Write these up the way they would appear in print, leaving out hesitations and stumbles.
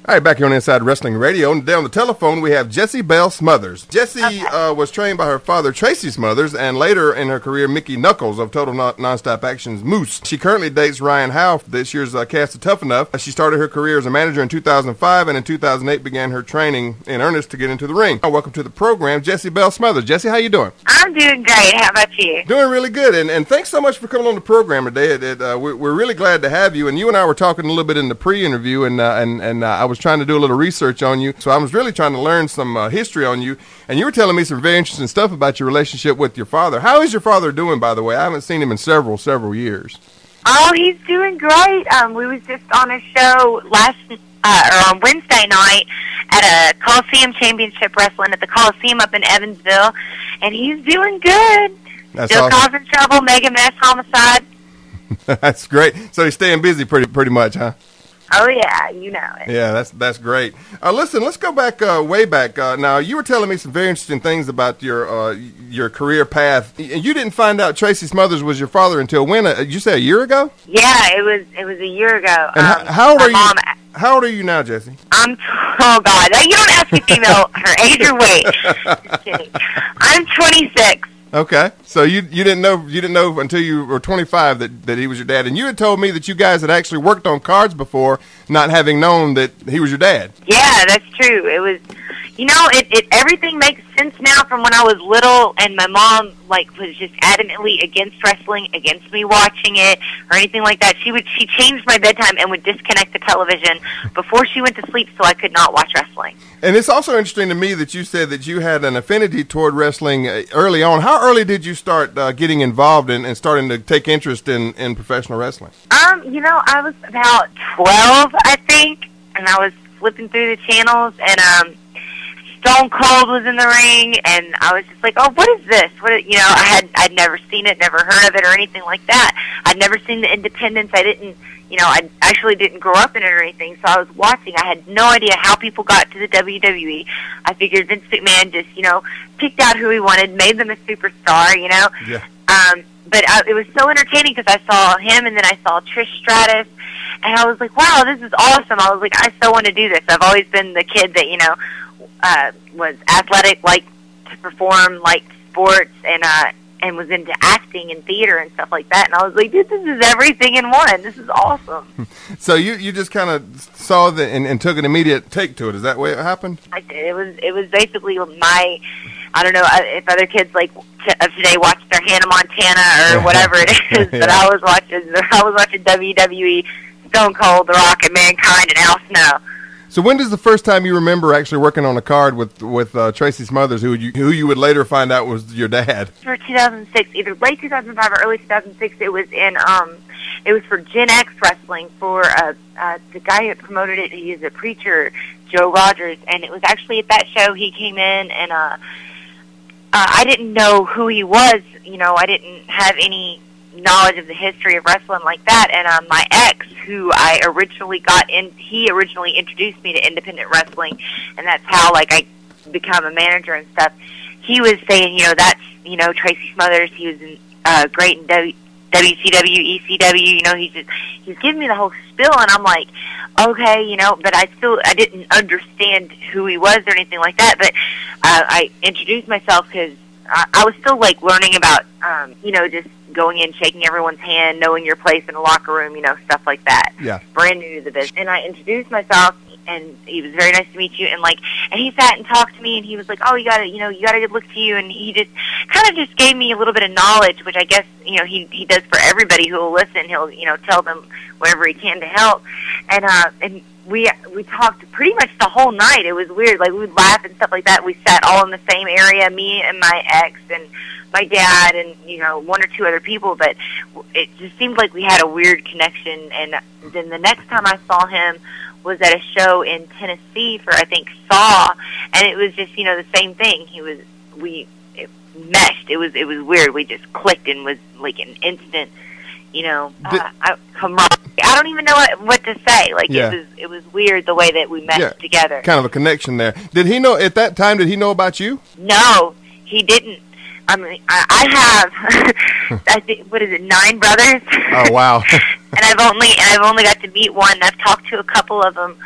All right, back here on Inside Wrestling Radio. And today on the telephone, we have Jessie Belle Smothers. Jessie was trained by her father, Tracy Smothers, and later in her career, Mickey Knuckles of Total Nonstop Action's Moose. She currently dates Ryan Howe, this year's cast of Tough Enough. She started her career as a manager in 2005, and in 2008 began her training in earnest to get into the ring. Welcome to the program, Jessie Belle Smothers. Jessie, how you doing? I'm doing great. How about you? Doing really good, and thanks so much for coming on the program today. We're really glad to have you, and you and I were talking a little bit in the pre-interview, and I was trying to do a little research on you, so I was really trying to learn some history on you, and you were telling me some very interesting stuff about your relationship with your father. How is your father doing, by the way? I haven't seen him in several years. Oh, he's doing great. We was just on a show on Wednesday night at a Coliseum Championship Wrestling at the Coliseum up in Evansville, and he's doing good. That's Still awesome. causing trouble, mega mess, homicide. That's great. So he's staying busy pretty much, huh? Oh yeah, you know it. Yeah, that's great. Listen, let's go back way back. Now, you were telling me some very interesting things about your career path. You didn't find out Tracy Smothers was your father until when? Did you say a year ago? Yeah, it was a year ago. And how old are you? How old are you now, Jessie? Oh God, you don't ask a female her age or weight. Just kidding. I'm 26. Okay, so you didn't know until you were 25 that he was your dad, and you had told me that you guys had actually worked on cards before, not having known that he was your dad. Yeah, that's true. It was, everything makes sense now from when I was little, and my mom was just adamantly against wrestling, against me watching it or anything like that. She changed my bedtime and would disconnect the television before she went to sleep so I could not watch wrestling. And it's also interesting to me that you said that you had an affinity toward wrestling early on. How early did you start getting involved and starting to take interest in professional wrestling? I was about 12, I think, and I was flipping through the channels, and Stone Cold was in the ring, and I was just like, oh, what is this? I'd never seen it, never heard of it or anything like that. I'd never seen the Independence. I actually didn't grow up in it or anything, so I was watching. I had no idea how people got to the WWE. I figured Vince McMahon just, picked out who he wanted, made them a superstar, Yeah. But it was so entertaining because I saw him, and then I saw Trish Stratus, and I was like, wow, this is awesome. I was like, I so want to do this. I've always been the kid that, was athletic, liked to perform, liked sports, and was into acting and theater and stuff like that. And I was like, dude, this is everything in one. This is awesome. So you just kind of saw and took an immediate take to it. Is that the way it happened? I did. It was basically I don't know if other kids of today watch their Hannah Montana or whatever it is, Yeah. but I was watching WWE, Stone Cold, The Rock, and Mankind, and Al Snow. So when does the first time you remember actually working on a card with Tracy Smothers, who you would later find out was your dad? For 2006, either late 2005 or early 2006, it was for Gen X Wrestling for the guy who promoted it. He is a preacher, Joe Rogers, and it was actually at that show he came in, and I didn't know who he was. I didn't have any knowledge of the history of wrestling like that, and my ex, who I originally he originally introduced me to independent wrestling, and that's how I become a manager and stuff. He was saying, that's Tracy Smothers. He was great in WCW, ECW. He's giving me the whole spiel, and I'm like, okay, but I didn't understand who he was or anything like that. But I introduced myself because I was still learning about just going in, shaking everyone's hand, knowing your place in a locker room, stuff like that. Yeah. Brand new to the business. And I introduced myself, and he was very nice to meet you, and he sat and talked to me, and he was like, oh, you got a good look to you, and he just kind of just gave me a little bit of knowledge, which I guess, he does for everybody who will listen. He'll, tell them whatever he can to help. And we talked pretty much the whole night. It was weird. We would laugh and stuff like that. We sat all in the same area, me and my ex and my dad and, one or two other people, but it just seemed like we had a weird connection. And then the next time I saw him was at a show in Tennessee for, I think, Saw, and it was just, the same thing. It meshed. It was weird. We just clicked and was an instant, camaraderie. I don't even know what to say. It was weird the way that we meshed together. Kind of a connection there. Did he know at that time? Did he know about you? No, he didn't. I mean, I have, I think, 9 brothers? Oh, wow. and I've only got to meet one. I've talked to a couple of them,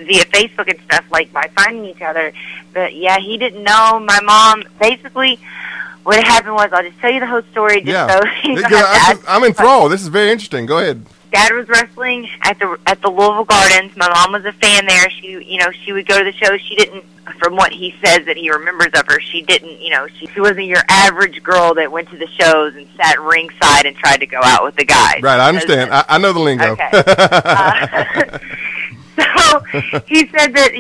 via Facebook and stuff, like by finding each other. But yeah, he didn't know my mom. Basically, what happened was, I'll just tell you the whole story. Just so I'm enthralled. This is very interesting. Go ahead. Dad was wrestling at the Louisville Gardens. My mom was a fan there. She would go to the shows. She didn't, from what he says that he remembers of her, she didn't, she wasn't your average girl that went to the shows and sat ringside and tried to go out with the guys. Right, I understand. I know the lingo. Okay. So he said that,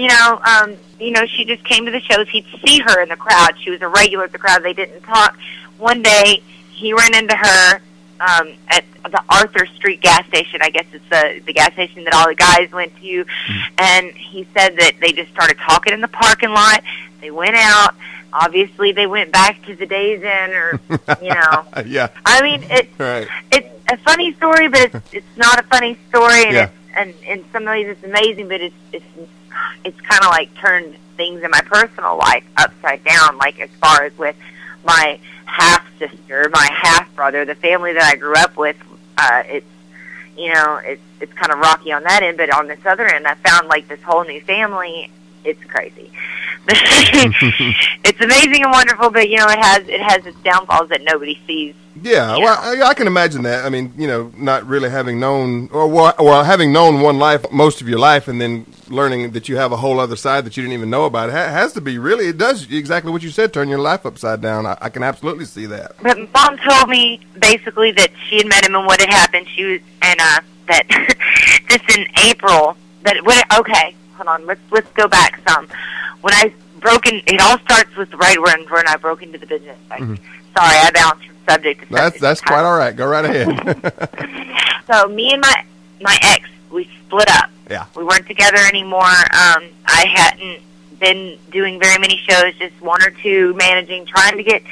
she just came to the shows. He'd see her in the crowd. She was a regular at the crowd. They didn't talk. One day, he ran into her at the Arthur Street gas station. I guess it's the gas station that all the guys went to. And he said that they just started talking in the parking lot. They went out. Obviously, they went back to the Days Inn, or Yeah. I mean, it's a funny story, but it's not a funny story, and and in some ways it's amazing, but it's kind of like turned things in my personal life upside down. Like, as far as with my half sister, my half brother, the family that I grew up with, it's kind of rocky on that end, but on this other end, I found like this whole new family. It's crazy. It's amazing and wonderful, but it has its downfalls that nobody sees. Yeah, well, I can imagine that. I mean, not really having known, or having known one life most of your life, and then learning that you have a whole other side that you didn't even know about. It has to be really. It does exactly what you said. Turn your life upside down. I can absolutely see that. But Mom told me basically that she had met him and what had happened. She was that just in April. Okay, hold on. Let's go back some. When I broke in, it all starts with right when I broke into the business. Sorry, I bounced from subject to subject. That's quite all right. Go right ahead. So me and my ex, we split up. Yeah. We weren't together anymore. I hadn't been doing very many shows, just one or two, managing, trying to get,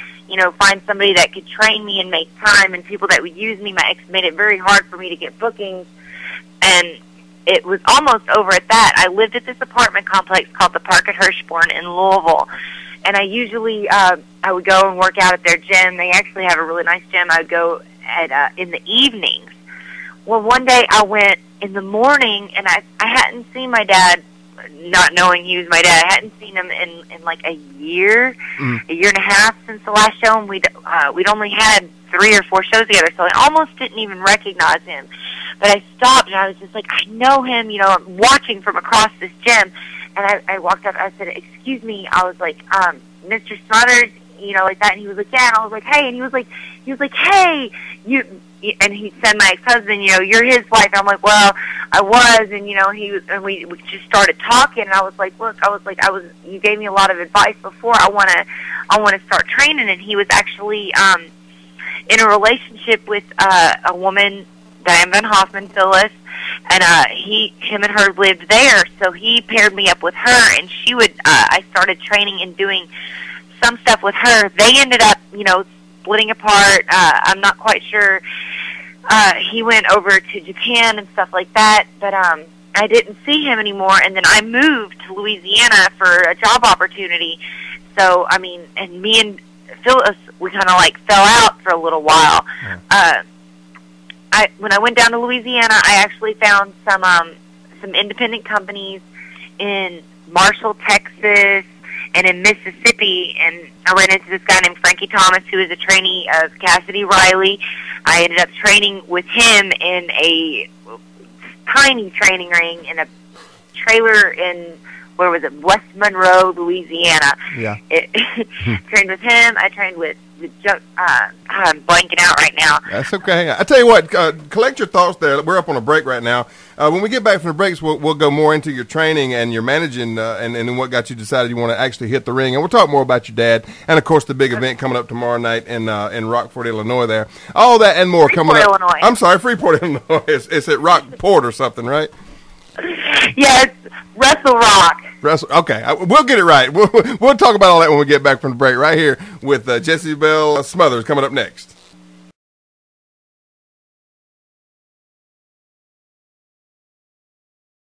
find somebody that could train me and make time, and people that would use me. My ex made it very hard for me to get bookings, and it was almost over at that. I lived at this apartment complex called the Park at Hirschborn in Louisville, and I usually I would go and work out at their gym. They actually have a really nice gym. I would go in the evenings. Well, one day I went in the morning, and I hadn't seen my dad, not knowing he was my dad. I hadn't seen him in like a year and a half since the last show, and we'd only had 3 or 4 shows together, so I almost didn't even recognize him. But I stopped, and I was just like, I know him, I'm watching from across this gym. And I walked up, I said, excuse me. I was like, Mr. Smothers, like that. And he was like, yeah. And I was like, hey. And he was like, hey, and he said, my ex-husband, you're his wife. And I'm like, well, I was. And, and we just started talking. And I was like, look, you gave me a lot of advice before. I want to start training. And he was actually, in a relationship with, a woman, Diane Van Hoffman, Phyllis, and him and her lived there, so he paired me up with her, and she would, I started training and doing some stuff with her. They ended up, splitting apart. I'm not quite sure. He went over to Japan and stuff like that, but I didn't see him anymore, and then I moved to Louisiana for a job opportunity. So, I mean, and me and Phyllis, we kind of like fell out for a little while. When I went down to Louisiana, I actually found some independent companies in Marshall, Texas, and in Mississippi, and I ran into this guy named Frankie Thomas, who is a trainee of Cassidy Riley. I ended up training with him in a tiny training ring in a trailer in, where was it, West Monroe, Louisiana. Yeah. Trained with him. I trained with I'm blanking out right now. That's okay. I tell you what, collect your thoughts there. We're up on a break right now. When we get back from the breaks, we'll go more into your training and your managing and what got you decided you want to actually hit the ring. And we'll talk more about your dad and, of course, the big event coming up tomorrow night in Rockford, Illinois there. All that and more coming up. Illinois. I'm sorry, Freeport, Illinois. It's at Rockport or something, right? Yeah, it's Wrestle Rock. Okay, we'll get it right. We'll talk about all that when we get back from the break right here with Jessie Belle Smothers coming up next.